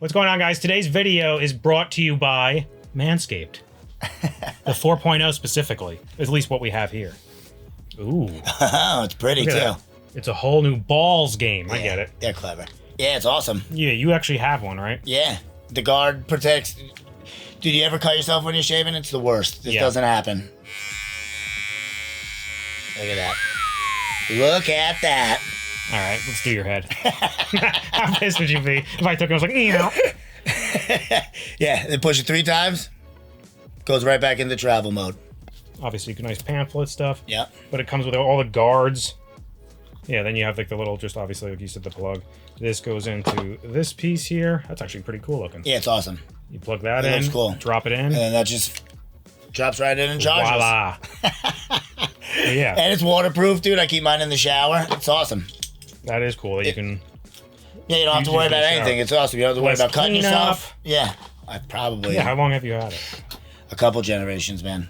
What's going on, guys? Today's video is brought to you by Manscaped. The 4.0 specifically, at least what we have here. Ooh. Oh, it's pretty too. That. It's a whole new balls game. Yeah, I get it. They're clever. Yeah, it's awesome. Yeah, you actually have one, right? Yeah. The guard protects. Did you ever cut yourself when you're shaving? It's the worst. This doesn't happen. Look at that. Look at that. All right, let's do your head. How pissed would you be if I took it? I was like, meow. Yeah, they push it 3 times. Goes right back into travel mode. Obviously, nice pamphlet stuff. Yeah. But it comes with all the guards. Yeah, then you have like the little, just obviously, like you said, the plug. This goes into this piece here. That's actually pretty cool looking. Yeah, it's awesome. You plug that in. Looks cool. Drop it in. And then that just drops right in and charges. Voila. Yeah. And it's waterproof, dude. I keep mine in the shower. It's awesome. That is cool that you can... Yeah, you don't have to worry about anything. It's awesome. You don't have to worry about cutting yourself. Yeah, I probably... Yeah, how long have you had it? A couple generations, man.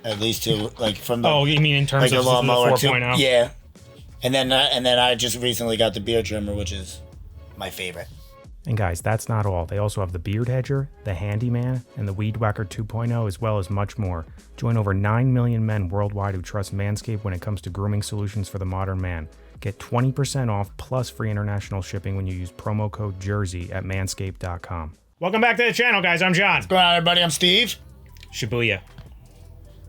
At least 2, like from the... Oh, you mean in terms of the 4.0? Yeah. And then I just recently got the beard trimmer, which is my favorite. And guys, that's not all. They also have the Beard Hedger, the Handyman, and the Weed Whacker 2.0, as well as much more. Join over 9 million men worldwide who trust Manscaped when it comes to grooming solutions for the modern man. Get 20% off plus free international shipping when you use promo code JERSEY at manscaped.com. Welcome back to the channel, guys. I'm John. What's going on, everybody? I'm Steve. Shibuya.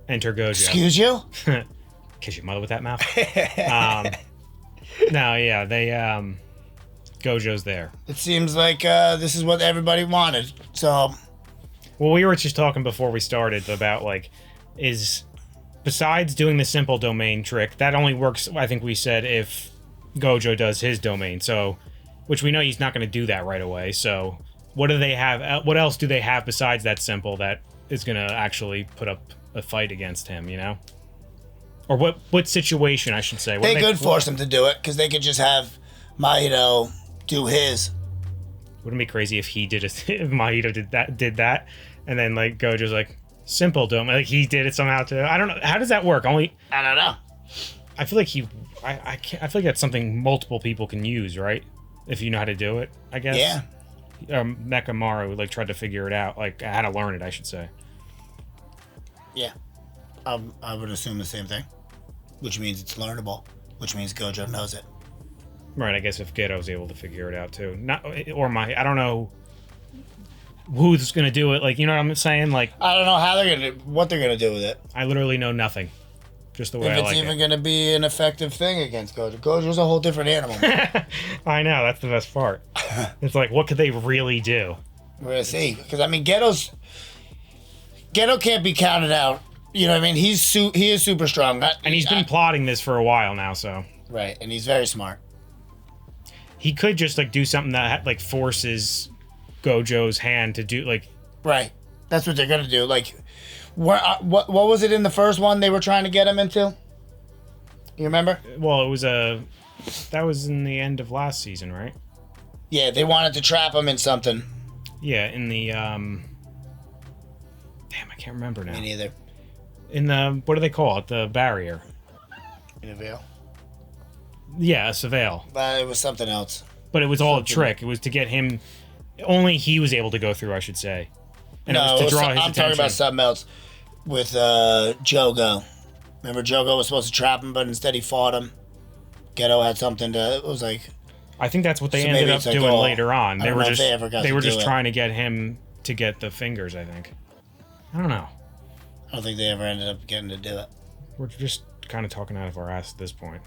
Enter GOJO. Excuse you? Kiss your mother with that mouth. No, yeah, they GOJO's there. It seems like this is what everybody wanted. So, well, we were just talking before we started about like, besides doing the simple domain trick, that only works, I think we said, if GOJO does his domain. So, which we know he's not going to do that right away. So, what do they have? What else do they have besides that simple that is going to actually put up a fight against him? You know, or what situation I should say? They could force him to do it because they could just have Mahito do his. Wouldn't it be crazy if he did it? If Mahito did that, and then like GOJO's like. Simple domain, like he did it somehow too. I don't know. How does that work? I don't know. I feel like I feel like that's something multiple people can use, right? If you know how to do it, I guess. Yeah. Mechamaru like tried to figure it out, like how to learn it, I should say. Yeah. I would assume the same thing, which means it's learnable, which means GOJO knows it. Right. I guess if Gedo's able to figure it out too, I don't know. Who's gonna do it? Like, you know what I'm saying? Like, I don't know what they're gonna do with it. I literally know nothing. Just the way I like it. If it's even gonna be an effective thing against GOJO. GOJO's a whole different animal. I know, that's the best part. It's like, what could they really do? We're gonna see, because I mean, Gedo can't be counted out. You know what I mean? He is super strong, and he's been plotting this for a while now. So right, and he's very smart. He could just like do something that like forces GOJO's hand to do like right. That's what they're gonna do. Like, what was it in the first one they were trying to get him into? You remember? Well, it was that was in the end of last season, right? Yeah, they wanted to trap him in something. Yeah, in the damn, I can't remember now. Me neither. In the what do they call it? The barrier. In a veil. Yeah, a surveil. But it was something else. But it was all a trick. It was to get him. Only he was able to go through, I should say. And no, it was to draw his I'm attention. talking about something else with Jogo. Remember Jogo was supposed to trap him, but instead he fought him. Gedo had something to... It was like... I think that's what they ended up doing later on. They were just trying to get him to get the fingers, I think. I don't know. I don't think they ever ended up getting to do it. We're just kind of talking out of our ass at this point.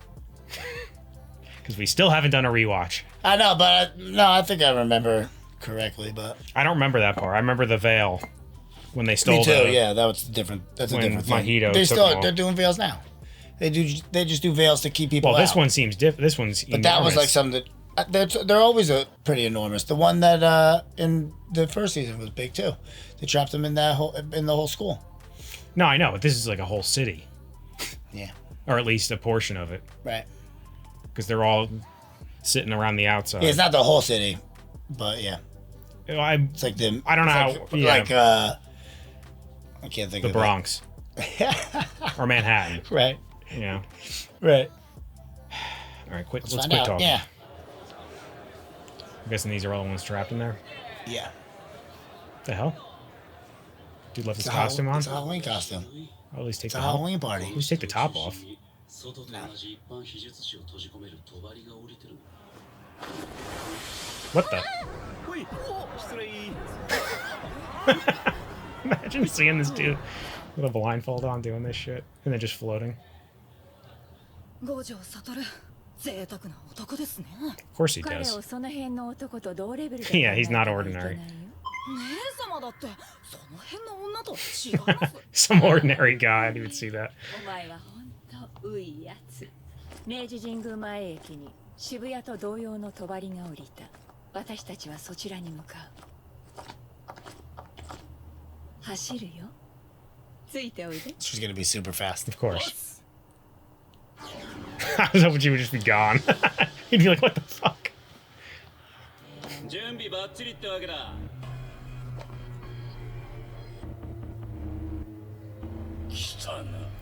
Because we still haven't done a rewatch. I know, but I think I remember correctly, but I don't remember that part. I remember the veil when they stole. Me too. Yeah, that was different. That's a different thing. Mahito they're doing veils now. They just do veils to keep people. Well, this out. one seems different. This one's. But that was like something that they're always pretty enormous. The one that in the first season was big too. They trapped them in the whole school. No, I know, but this is like a whole city. Yeah. Or at least a portion of it. Right. Because they're all sitting around the outside. Yeah, it's not the whole city, but yeah. It's like the... I don't know how... Like, I can't think of the Bronx. Or Manhattan. Right. Yeah. Right. All right, let's quit talking. Yeah. I'm guessing these are all the ones trapped in there? Yeah. The hell? Dude left his costume on? It's a Halloween costume. Oh, at least take It's a Halloween party. Just take the top off. What the? Imagine seeing this dude with a blindfold on doing this shit and then just floating. Of course he does. Yeah, he's not ordinary. Some ordinary guy who would see that. 明治神宮前駅に渋谷と同様の帳が降りた。私たちはそちらに向かう。走るよ。ついておいで。 She's gonna be super fast. Of course. I was hoping she would just be gone. He'd be like, what the fuck?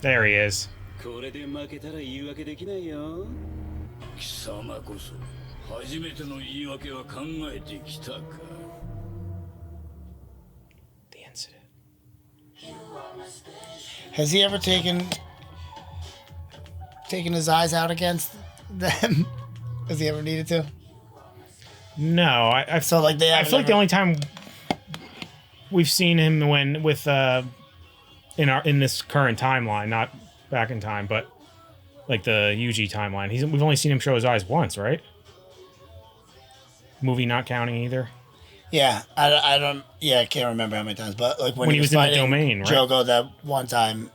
There he is. これで負けたら言い訳できないよ。貴様こそ初めての言い訳は考えてきたか。The incident. Has he ever taken his eyes out against them? Has he ever needed to? No, I So like they. I feel like the only time we've seen him in this current timeline, not back in time, but like the Yuji timeline, we've only seen him show his eyes once, right? Movie not counting either. Yeah, I don't. Yeah, I can't remember how many times, but like when he was in the fighting domain, right? Jogo that one time,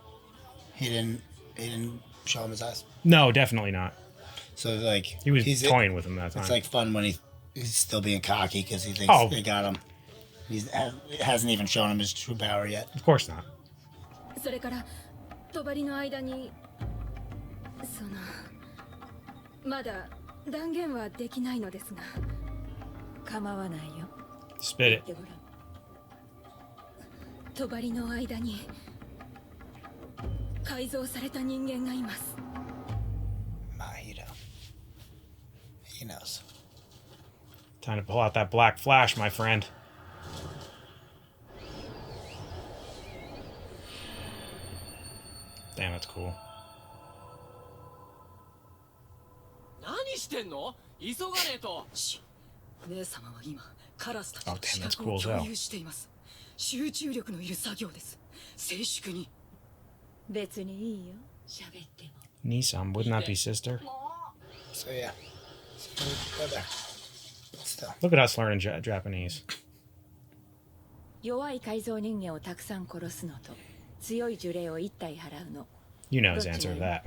he didn't show him his eyes. No, definitely not. So like He's toying with him that time. It's like fun when he's still being cocky because he thinks they got him. He hasn't even shown him his true power yet. Of course not. それから帳の間にまだ断言はできないのですが構わないよ。 Spit it. 帳の間に改造された人間がいます。 Mahito. He knows. Time to pull out that black flash, my friend. Damn, that's cool. 何してんの？急がねえと。姉様は今カラスたちの視覚を共有しています。集中力のいる作業です。静粛に。別にいいよ。喋っても。 Nissan, wouldn't that be sister? So yeah. Still. Look at us learning Japanese. 弱い改造人間をたくさん殺すのと強い呪霊を一体払うの。 You know his answer to that.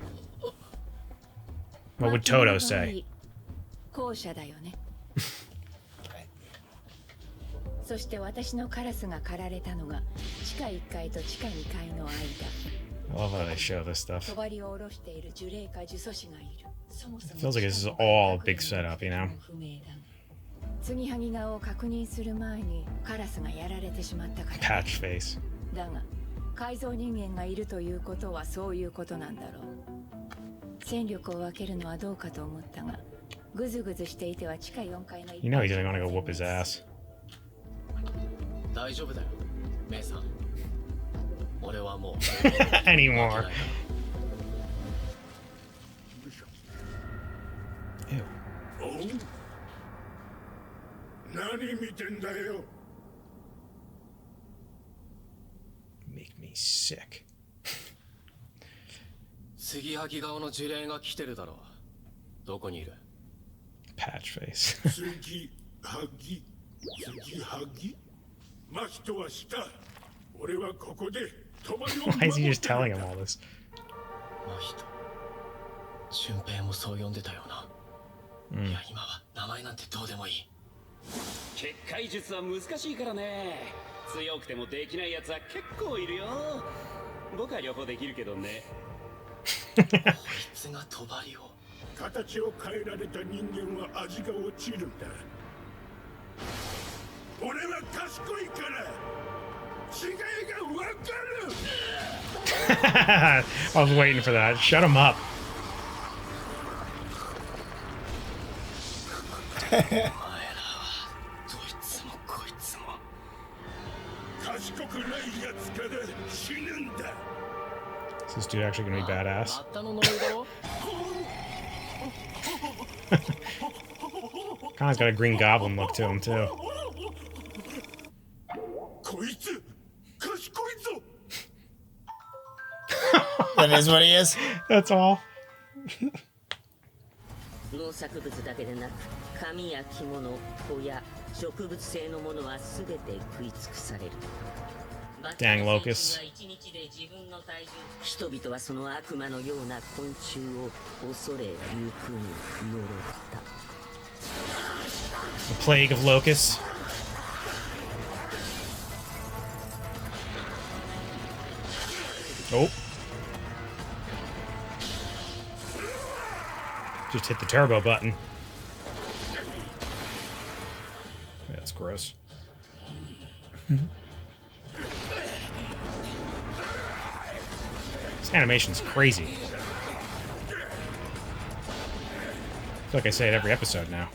What would Toto say? 後者だよね。そして私のカラスが狩られたのが地下1階と地下2階の間。 I love how they show this stuff. 帳を下ろしている呪霊か呪詛師がいる。そもそも Feels like this is all a big setup, you know? 継ぎはぎ顔を確認する前にカラスがやられてしまったから。 Patch face. だが改造人間がいるということはそういうことなんだろう。戦力を分けるのはどうかと思ったが、ぐずぐずしていては地下4階の。 You know he doesn't want to go whoop his ass. 大丈夫だよ、メイさん。俺はもう。Anymore. Ew. 何見てんだよ。 Make me sick. 継ぎはぎ顔の呪霊が来てるだろう。どこにいる？ Patch face. 継ぎはぎマヒトはした。俺はここで帳を。 Why is he just telling him all this? マヒト。俊平もそう呼んでたよな。いや今は名前なんてどうでもいい。結界術は難しいからね。強くてもできないやつは結構いるよ。僕は両方できるけどね。こいつが帳を。形を変えられた人間は味が落ちるんだ。俺は賢いから違いがわかる。 I was waiting for that. Shut him up. お前らはどいつもこいつも Is this dude actually gonna be badass? Kinda's got a Green Goblin look to him too. That is what he is. That's all. 農作物だけでなく紙や着物、小屋、植物性のものはすべて食い尽くされる。 Dang Locust. 人々はその悪魔のような昆虫を恐れゆくに呪った。 The plague of locusts. Oh. Just hit the turbo button. That's gross. This animation's crazy. I feel like I say it every episode now.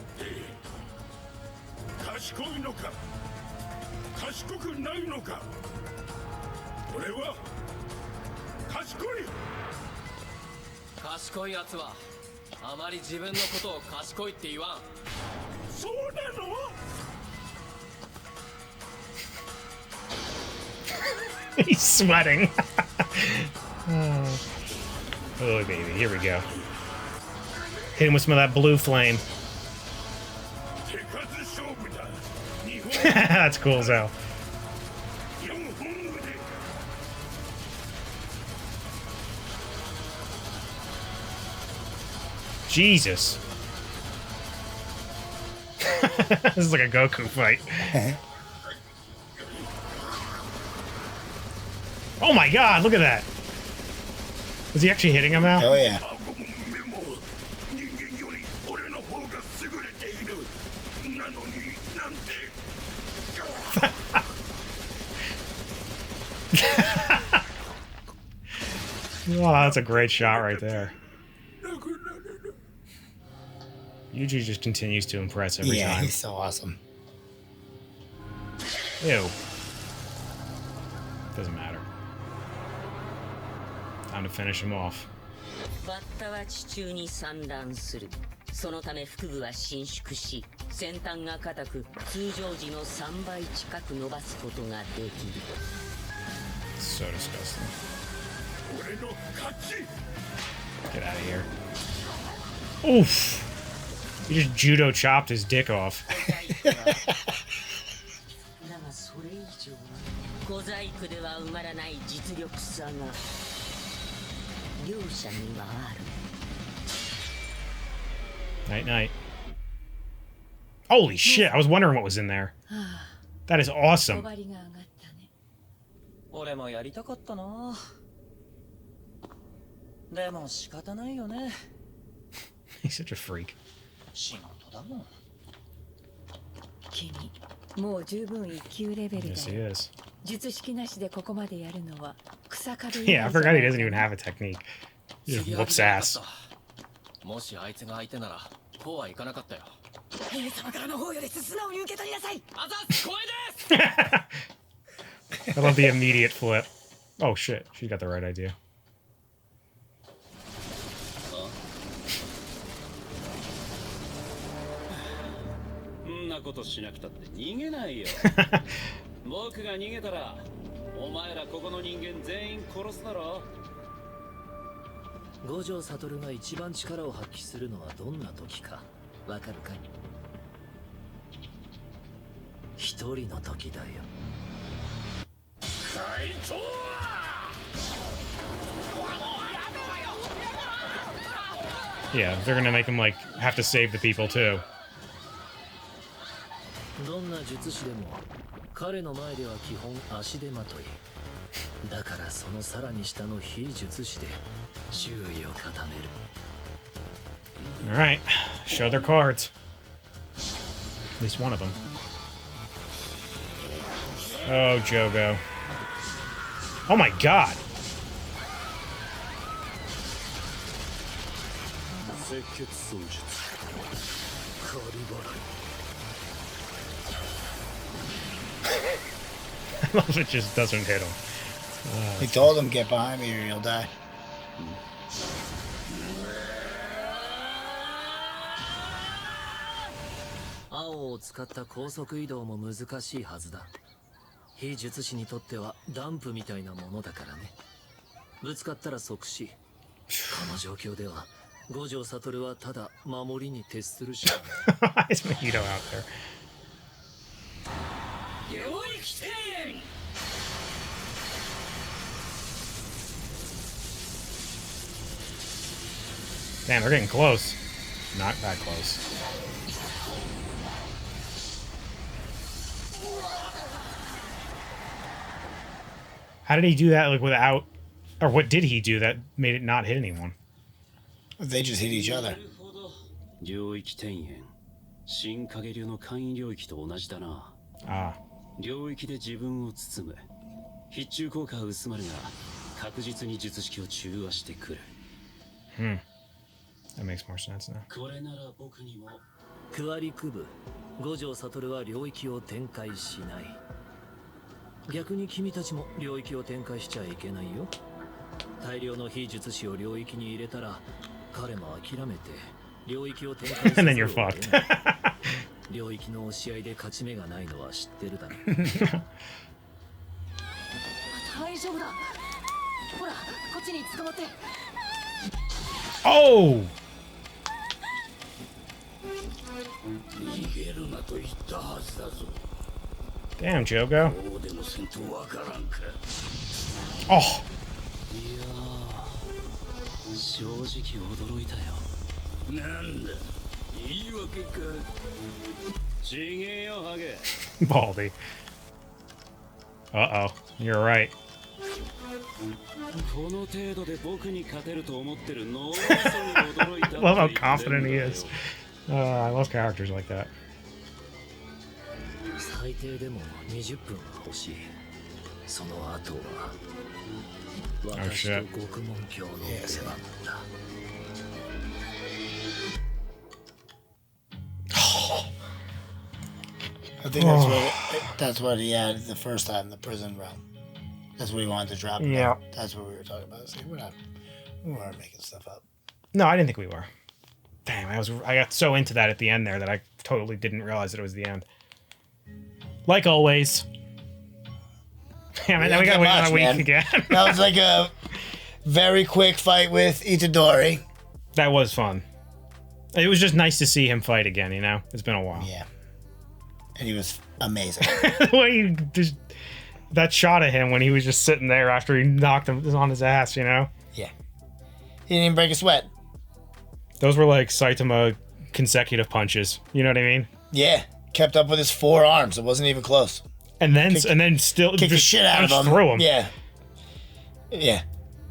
He's sweating. Oh, baby, here we go. Hit him with some of that blue flame. That's cool as hell. Jesus. This is like a Goku fight. Oh my god, look at that. Is he actually hitting him now? Oh yeah. Oh, that's a great shot right there. Yuji just continues to impress every time. Yeah, he's so awesome. Ew. Doesn't matter. Time to finish him off. バッタは地中に散乱する。そのため腹部は伸縮し、先端が硬く、通常時の3倍近く伸ばすことができる。 So disgusting. Get out of here. Oof! He just judo chopped his dick off. だがそれ以上に小細工では埋まらない実力差が両者にはある。 Night night. Holy shit! I was wondering what was in there. That is awesome. 俺もやりたかったな。でも仕方ないよね。 He's such a freak. 仕事だもん。君、もう十分一級レベルだ Yes, he よ。 is. 術式なしでここまでやるのは草壁。 Yeah, I forgot he doesn't even have a technique. He just whoops ass. もしあいつが相手なら、こうはいかなかったよ。姫様からの方より素直に受け取りなさい。あざっす、光栄です。 I love the immediate flip. Oh shit, she got the right idea. そんなことしなくたって逃げないよ。僕が逃げたら、お前らここの人間全員殺すだろ。五条悟が一番力を発揮するのはどんな時かわかるかい？一人の時だよ。 Yeah, they're gonna make him like have to save the people too. どんな術師でも彼の前では基本足手まとい。だからそのさらに下の非術師で注意を固める。 All right, show their cards. At least one of them. Oh, Jogo. Oh my god. love it just doesn't hit him. He told him, get behind me or you'll die. 青を使った高速移動も難しいはずだ。非術師にとってはダンプみたいなものだからね。ぶつかったら即死。この状況では五条悟はただ守りに徹するしかない。It's Mahito out there. Damn, they're getting close. Not that close. How did he do that, like, without... Or what did he do that made it not hit anyone? They just hit each other. 領域転延新影流の簡易領域と同じだな。Ah. 領域で自分を包む必中効果は薄まるが確実に術式を中和してくる。That makes more sense now. これなら僕にもクワリク部五条悟は領域を展開しない。逆に君たちも領域を展開しちゃいけないよ。大量の非術師を領域に入れたら彼も諦めて領域を展開する。And then you're fucked. 領域の押し合いで勝ち目がないのは知ってるだろ。大丈夫だ。ほら、こっちに捕まって。Oh! 逃げるなと言ったはずだぞ。 Damn, Jogo. どうでもせんとわからんか。 Oh! いやー、正直驚いたよ。なんだ、言い訳か。ちげえよ、ハゲ。 Baldy. Uh-oh. You're right. この程度で僕に勝てると思ってるの。驚いた。 I love how confident he is. I love characters like that. 最低でも20分は欲しい。その後は私と獄門教の出番だ。I think that's what he had the first time, the prison realm. That's what he wanted to drop. Yeah. That's what we were talking about. See, we weren't making stuff up. No, I didn't think we were. Damn, I got so into that at the end there that I totally didn't realize that it was the end. Like always. Damn it, now we gotta wait another week again. That was like a very quick fight with Itadori. That was fun. It was just nice to see him fight again, you know? It's been a while. Yeah. And he was amazing. The way he just... That shot at him when he was just sitting there after he knocked him on his ass, you know? Yeah. He didn't even break a sweat. Those were like Saitama consecutive punches. You know what I mean? Yeah. Kept up with his forearms. It wasn't even close. And then still kick the shit out of him. Through him. Yeah. Yeah.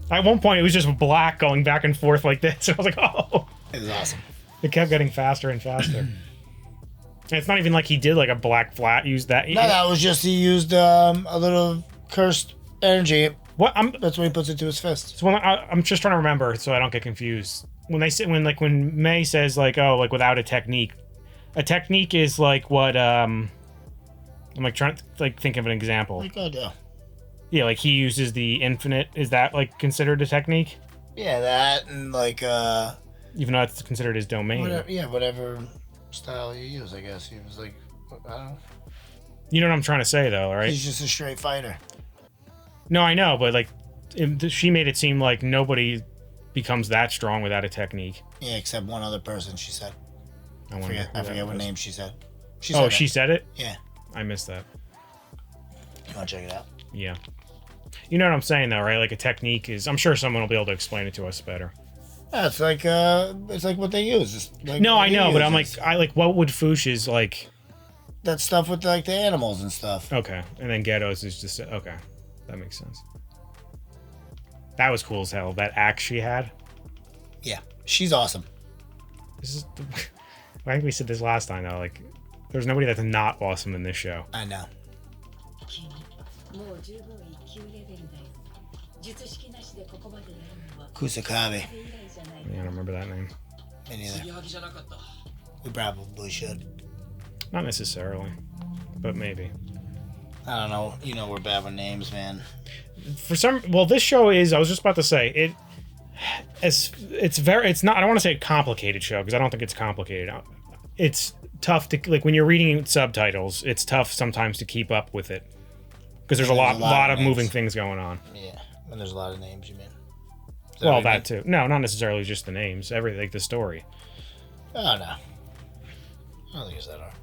At one point, it was just black going back and forth like this. I was like, oh. It was awesome. It kept getting faster and faster. And it's not even like he did like a black flat. Used that. No, that was just he used a little cursed energy. What? That's when he puts it to his fist. So I'm just trying to remember so I don't get confused. When they say when May says like, oh, like without a technique is like what I'm like trying to like think of an example. Like GOJO. Yeah, like he uses the infinite. Is that like considered a technique? Yeah, that and like even though it's considered his domain. Whatever style you use, I guess. He was like, I don't know. You know what I'm trying to say though, right? He's just a straight fighter. No, I know, but like she made it seem like nobody becomes that strong without a technique. Yeah, except one other person, she said. I forget what name she said. She said it? Yeah. I missed that. You want to check it out? Yeah. You know what I'm saying though, right? Like a technique is... I'm sure someone will be able to explain it to us better. Yeah, it's like what they use. Like no, I know, but I'm like, what would Fush's like... That stuff with like the animals and stuff. Okay. And then Ghetto's is just... Okay. That makes sense. That was cool as hell. That axe she had. Yeah. She's awesome. This is... I think we said this last time though, like... There's nobody that's not awesome in this show. I know. Kusakabe. Yeah, I don't remember that name. Me neither. We probably should. Not necessarily, but maybe. I don't know. You know we're bad with names, man. This show is. I was just about to say it's not. I don't want to say a complicated show because I don't think it's complicated. It's tough to like when you're reading subtitles. It's tough sometimes to keep up with it because there's a lot of moving things going on. Yeah, when there's a lot of names, you mean? Well, that too. No, not necessarily just the names. Everything, like the story. Oh no, I don't think it's that hard.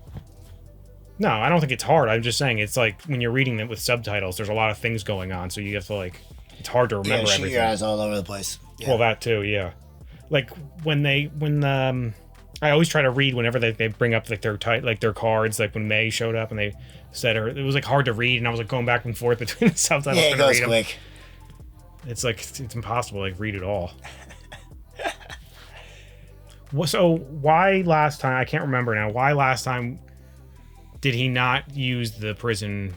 No, I don't think it's hard. I'm just saying it's like when you're reading it with subtitles, there's a lot of things going on, so you have to like. It's hard to remember everything. Your eyes all over the place. Yeah. Well, that too, yeah. Like when I always try to read whenever they bring up like their cards. Like when May showed up and they said it was like hard to read, and I was like going back and forth between the subtitles. Yeah, it goes quick. It's like it's impossible to like read it all. So why last time? I can't remember now. Why last time did he not use the prison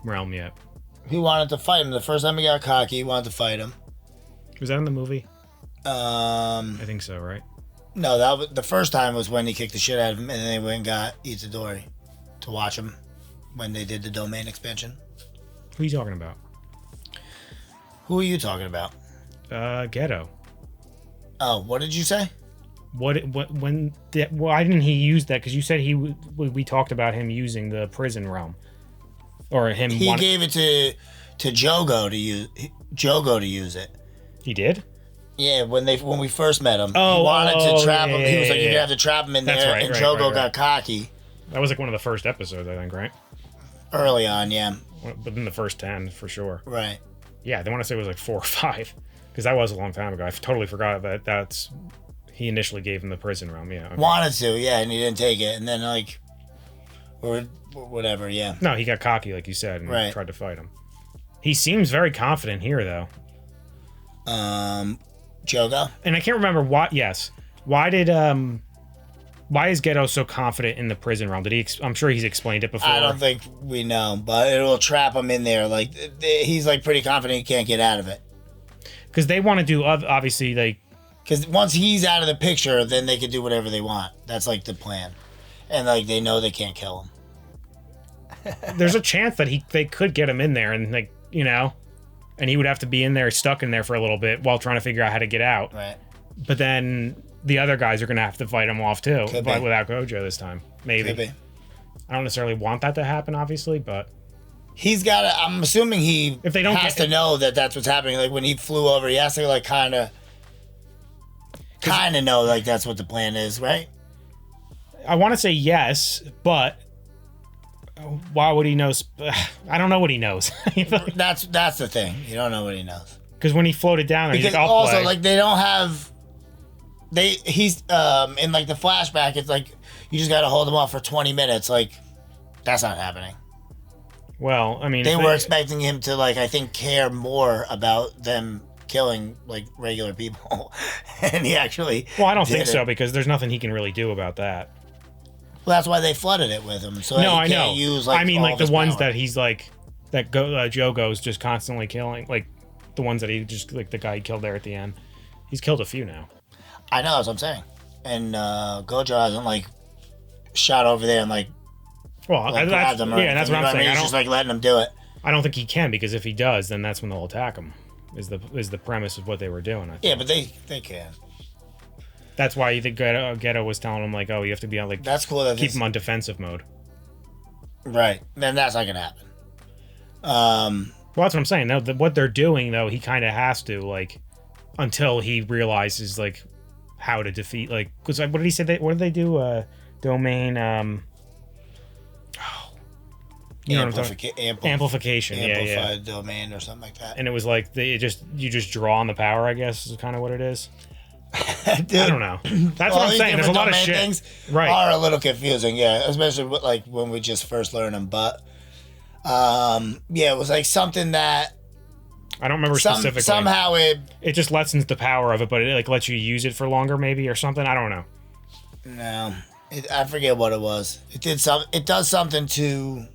realm yet? He wanted to fight him. The first time he got cocky, he wanted to fight him. Was that in the movie? I think so, right? No, that was the first time was when he kicked the shit out of him, and then they went and got Itadori to watch him when they did the domain expansion. Who are you talking about? Who are you talking about? Ghetto. Oh, what did you say? Why didn't he use that? Because you said we talked about him using the prison realm, or him. He gave it to JOJO to use it. He did. Yeah, when we first met him, he wanted to trap him. He was like, "You're gonna have to trap him in there," and JOJO got cocky. That was like one of the first episodes, I think, right? Early on, yeah. Within the first 10, for sure. Right. Yeah, they want to say it was like 4 or 5, because that was a long time ago. I totally forgot that he initially gave him the prison realm. Yeah. Okay. Wanted to, yeah, and he didn't take it, and then like, or whatever, yeah. No, he got cocky, like you said, and tried to fight him. He seems very confident here, though. JOJO? And I can't remember why. Yes, why is Ghetto so confident in the prison realm? I'm sure he's explained it before. I don't think we know, but it will trap him in there. Like he's like pretty confident he can't get out of it. Because they want to do obviously like. Because once he's out of the picture, then they can do whatever they want. That's like the plan, and like they know they can't kill him. There's a chance that they could get him in there, and like and he would have to be in there, stuck in there for a little bit while trying to figure out how to get out. Right. But then the other guys are going to have to fight him off too, but without GOJO this time. Maybe. Could be. I don't necessarily want that to happen, obviously, but he's got to. I'm assuming if they don't has to know that that's what's happening. Like when he flew over, he has to like kind of know like that's what the plan is, right? I want to say yes, but why would he know? I don't know what he knows. That's the thing. You don't know what he knows. Because when he floated down, because he's like, also like they don't have. He's in like the flashback. It's like you just got to hold him off for 20 minutes. Like that's not happening. Well, I mean, they were expecting him to like I think care more about them killing like regular people, and he actually. Well, I don't think so because there's nothing he can really do about that. Well, that's why they flooded it with him. So no, he I can't know. Use, like, I mean, like the ones power. that he's like that JOJO's just constantly killing, like the ones that he just like the guy he killed there at the end. He's killed a few now. I know, that's what I'm saying. And GOJO hasn't like shot over there and like grabbed him. That's what I'm saying. He's just like letting him do it. I don't think he can because if he does, then that's when they'll attack him. Is the premise of what they were doing? I think. Yeah, but they can. That's why you think Ghetto was telling him like, oh, you have to be on like. That's cool. That keep him on defensive mode. Right. Then that's not gonna happen. Well, that's what I'm saying. Now, what they're doing though, he kind of has to like, until he realizes like how to defeat like. Because what did he say? What did they do? Domain. Amplification. Amplified domain or something like that. And it was like you just draw on the power. I guess is kind of what it is. Dude, I don't know. That's what I'm saying. There's a lot of shit. Things are a little confusing, yeah, especially with, like when we just first learned them. But it was like something that I don't remember specifically. Somehow it just lessens the power of it, but it like lets you use it for longer, maybe or something. I don't know. No, I forget what it was. It does something to.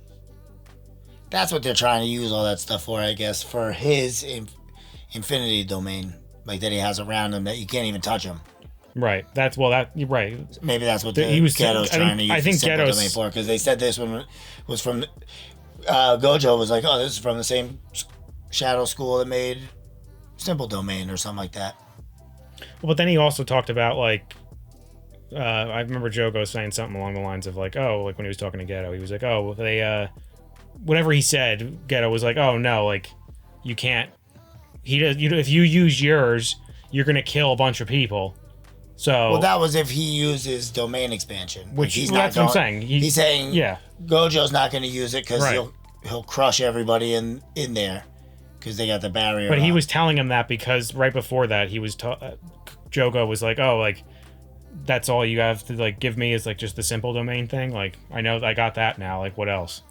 That's what they're trying to use all that stuff for, I guess, for his infinity domain. Like that he has around him that you can't even touch him. Right. You're right. Maybe that's what Ghetto's trying to use. I think Ghetto's domain for because they said this one was from GOJO was like, oh, this is from the same shadow school that made Simple Domain or something like that. Well, but then he also talked about, like, I remember Jogo saying something along the lines of, like, oh, like when he was talking to Geto, he was like, oh, they, whatever he said, Geto was like, oh, no, like, you can't, he does, you know, if you use yours, you're going to kill a bunch of people. So. Well, that was if he uses domain expansion. Which, he's well, not that's what I'm saying. He's saying, yeah, GOJO's not going to use it because right. he'll crush everybody in there because they got the barrier. But he was telling him that because right before that, he was, Jogo was like, oh, like, that's all you have to, like, give me is, like, just the simple domain thing. Like, I know I got that now. Like, what else?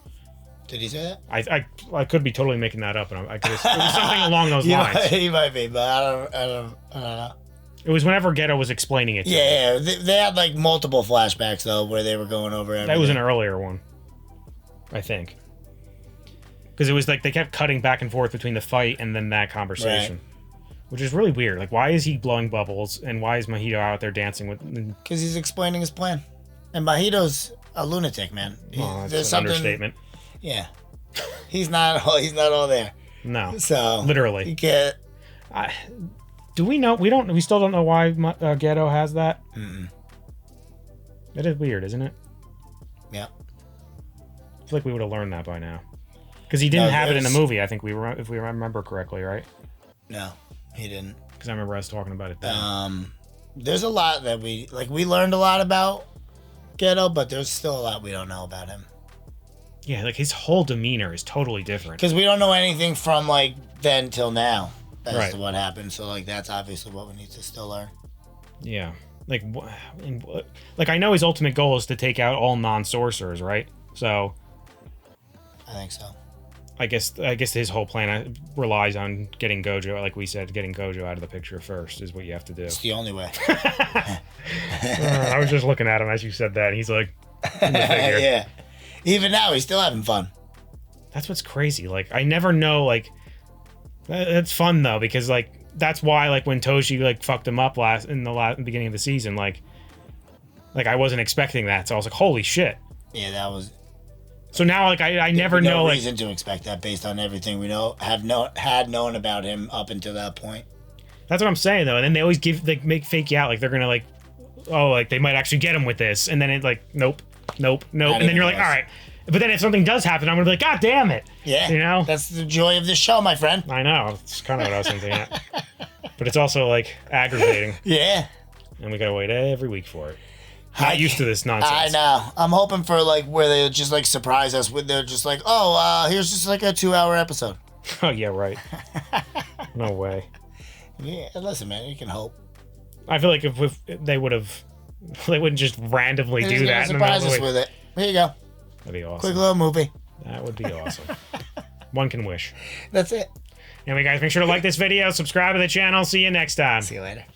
Did he say that? I could be totally making that up, and I could have, it was something along those lines. He might be, but I don't know. It was whenever Geto was explaining it to him. Yeah, they had, like, multiple flashbacks, though, where they were going over everything. That was an earlier one, I think. Because it was, like, they kept cutting back and forth between the fight and then that conversation. Right. Which is really weird. Like, why is he blowing bubbles, and why is Mahito out there dancing with... Because he's explaining his plan. And Mahito's a lunatic, man. Oh, that's an understatement. Yeah. He's not all there. No. So... Literally. You can't... Do we know? We still don't know why Geto has that? Mm-mm. That is weird, isn't it? Yeah. I feel like we would have learned that by now. Because he didn't have it in the movie, I think, if we remember correctly, right? No, he didn't. Because I remember us talking about it then. There's a lot that we learned a lot about Geto, but there's still a lot we don't know about him. Yeah, like his whole demeanor is totally different. Because we don't know anything from, like, then till now as right. to what happened. So, like, that's obviously what we need to still learn. Yeah. Like I know his ultimate goal is to take out all non-sorcerers, right? So... I think so. I guess his whole plan relies on getting GOJO, like we said, getting GOJO out of the picture first is what you have to do. It's the only way. I was just looking at him as you said that, and he's like, yeah. Even now, he's still having fun. That's what's crazy. Like, I never know, like, that's fun, though, because, like, that's why, like, when Toshi, like, fucked him up in the beginning of the season, like, I wasn't expecting that, so I was like, holy shit. Yeah, that was... So now, like, I never know, like... No reason to expect that based on everything we had known about him up until that point. That's what I'm saying, though. And then they always fake you out, like, they're gonna, like, oh, like, they might actually get him with this. And then it's like, nope. And then you're like, all right. But then if something does happen, I'm gonna be like, God damn it. Yeah. You know? That's the joy of this show, my friend. I know. It's kind of what I was thinking. But it's also, like, aggravating. Yeah. And we gotta wait every week for it. Not used to this nonsense. I know. I'm hoping for, like, where they just, like, surprise us with, they're just like, oh, here's just, like, a 2-hour episode. Oh, yeah, right. No way. Yeah, listen, man, you can hope. I feel like if they wouldn't just randomly do that. Surprise us with it. Here you go. That'd be awesome. Quick little movie. That would be awesome. One can wish. That's it. Anyway, guys, make sure to like this video, subscribe to the channel. See you next time. See you later.